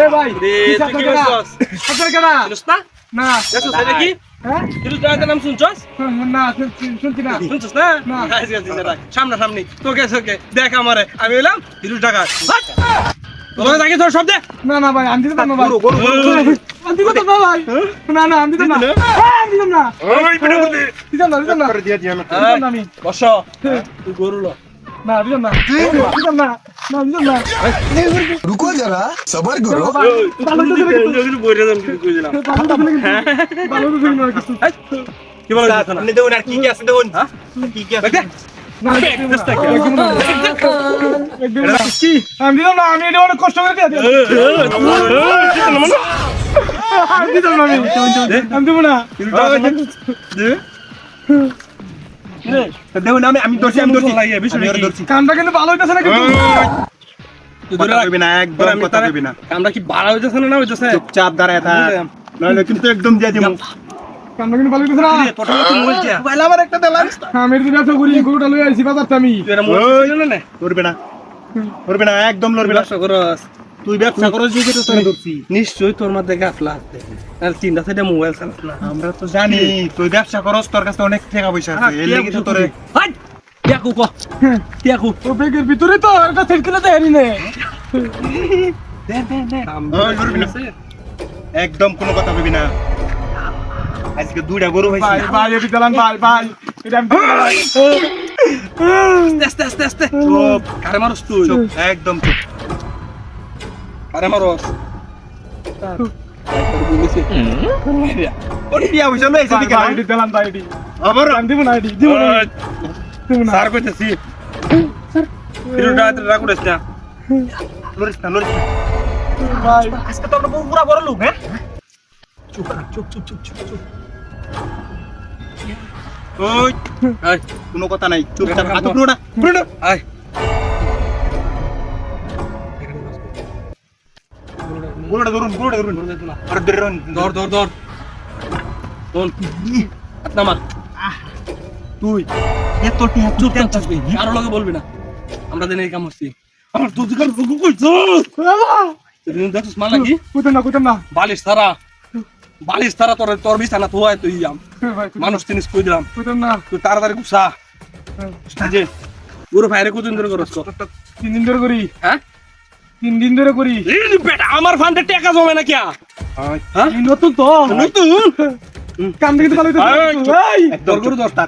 এ ভাই রে তুই কি করছস আপনার কেনা শুনছ না না দেখছস এটা কি হ্যাঁ ফিরোজ ডাকাতের নাম শুনছস না শুনছি না শুনছস না না। আজকে আজকে ডাক সামনা সামনি তোকে তোকে দেখ আমারে আমি এলাম ফিরোজ ডাকাত তোরা জাগে তোর শব্দে না না ভাই আমি দিতাম না ভাই আমি দিতাম না ভাই না না আমি দিতাম না আমি দিতাম না ওই পেটে বলতে দিতাম না দিতাম না দিতাম না আমি বস তুই গরু ল না দিতাম না দিতাম না না দিতাম না रुको जरा सबर करो ভালো তো দিলে কিছু বইরে যাম কিছু কই দিলাম ভালো তো দিলে ভালো তো দিলে না কিছু কি বল আপনি দেউন আর কি কি আছে দেউন কি কি আছে না চেষ্টা কি একদম না আমি দিতাম না আমি এটা অনেক কষ্ট করে দিয়ে আমি দিতাম না আমি দেবো না দেউন আমি দর্শি দর্শি কামটা কিন্তু ভালো হইতেছে না কিন্তু কথা কইবি না একদম কথা কইবি না কামটা কি বাড়া হইতেছে না হইতেছে চুপচাপ দাঁড়ায় থাক নইলে কিন্তু একদম দিয়ে দিমু কামটা কিন্তু ভালো হইতেছে না তোটা তো মোবাইল কি মোবাইল আমার একটা দেলাম আমি তো ব্যবসা করি গরুটা লই আইছি বাজারটা আমি তুই এর মোবাইল না করবে না একদম লড়বে না ব্যবসা করস তুই ব্যবসা করো যে তো তোরে ধরছি নিশ্চয়ই তোর মধ্যে গাফলা আছে আর তিনটা সাইডে মোবাইল চালাস না আমরা তো জানি তুই ব্যবসা করস তোর কাছে অনেক টাকা পয়সা আছে এর লাগি তো তোরে হাই টিয়াকু কো টিয়াকু ও বেগের ভিতরে তো একটা থেলকেলে দেয়নি নে ওই লড়বি না একদম কোনো কথা কইবি না আজকে দুইটা গরু ভাই হইছে ভাই এটি দিলাম ভাই ভাই এটা আমি ভাই আস্তে আস্তে আস্তে চুপ কারে মারস তুই চুপ একদম চুপ কারে মারস ওর বিয়া হইছে না এসে দিকে ভাই এটি দিলাম ভাই এটি আবার আমি দিব না এটি দিব না দিব না স্যার কইতেছি ফিরোটা রাগ করিস না লড়িস না লড়িস না ভাই আজকে তো আমরা পুরা বড় লোক হ্যাঁ চুপ চুপ চুপ চুপ চুপ চুপ ওই আই কোনো কথা নাই চুপচাপ হাত পুরোটা পুরোটা আই পুরোটা ধরুন আর ধরুন ধর ধর ধর ধর আত্মা মার তুই এত টিয়া চুপ থাকবি কারো লগে বলবি না আমরা দেন এই কাম করছি আমার দুধ কার ফুকু কইছ তুই দেখছিস মাল লাগি কইতাম না বালিশ তারা তোর বিছানা তো হয় তুই আম ভাই মানুষ জিনিস কই দিলাম কইতাম না তুই তাড়াতাড়ি গুছা যে পুরো ভাইরে কতদিন ধরে করছ 3 দিন ধরে করি হ্যাঁ 3 দিন ধরে করি এই বেটা আমার ফান্ডে টাকা জমে না কিয়া হ্যাঁ এই নতুন তো নতুন কাম দেখতে ভালো হইতেছে এই তোর গরু দশটা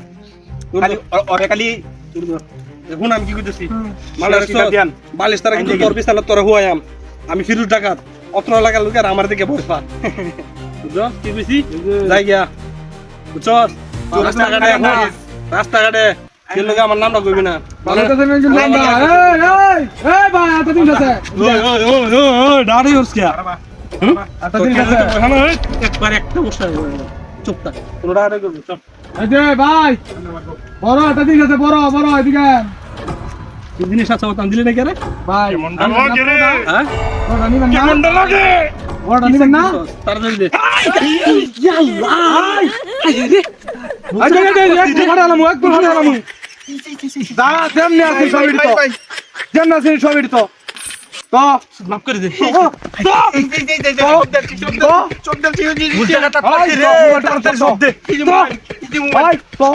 খালি ওরে খালি এখন আমি কি কইতেছি মালের সিধা দিয়ান। বালিশ তারা কিন্তু তোর বিছানা তোর হুয়ায়াম আমি ফিরুজ ডাকাত অত্র লাগা লোক আর আমার দিকে বসবা বুঝছো কি কইছি যাই গিয়া বুঝছো রাস্তাঘাটে কি লোক আমার নামটা কইবি না ভালো হইতেছে না কিন্তু নাম্বার এই ভাই এত দিন আছে দাঁড়ি হস কিয়া এত দিন আছে একবার একটা বসা চুপ থাক কোনো দাঁড়ি করবি চুপ এই যে ভাই বড় এত দিন আছে বড় এদিকে কি জিনিস আছে ওটা দিলে নাকি রে ভাই হ্যাঁ বড় নিবেন না মন্ডল লাগে বড় নিবেন না তাড়াতাড়ি দে আচ্ছা একটু ভাড়ালাম দা যেমনি আছে সবির তো যেমনি আছে সবির তো তো মাফ করে দে ভাই তো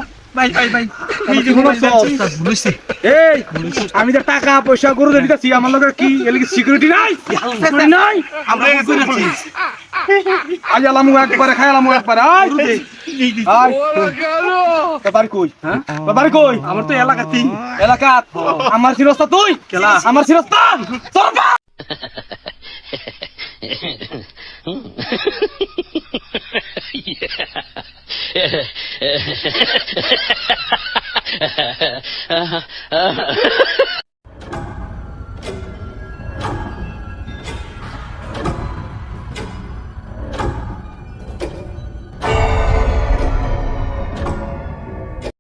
আমি যে টাকা পয়সা গরু দিতেছি আমার লোকের কি সিকিউরিটি নাই নাই আজ আলাম একবারে খাই আলাম একবারে বাড়ি কই হ্যাঁ বাড়ি কই আমার তো এলাকাতেই এলাকা আমার শিরস্তা তুই আমার শিরস্তা Yeah.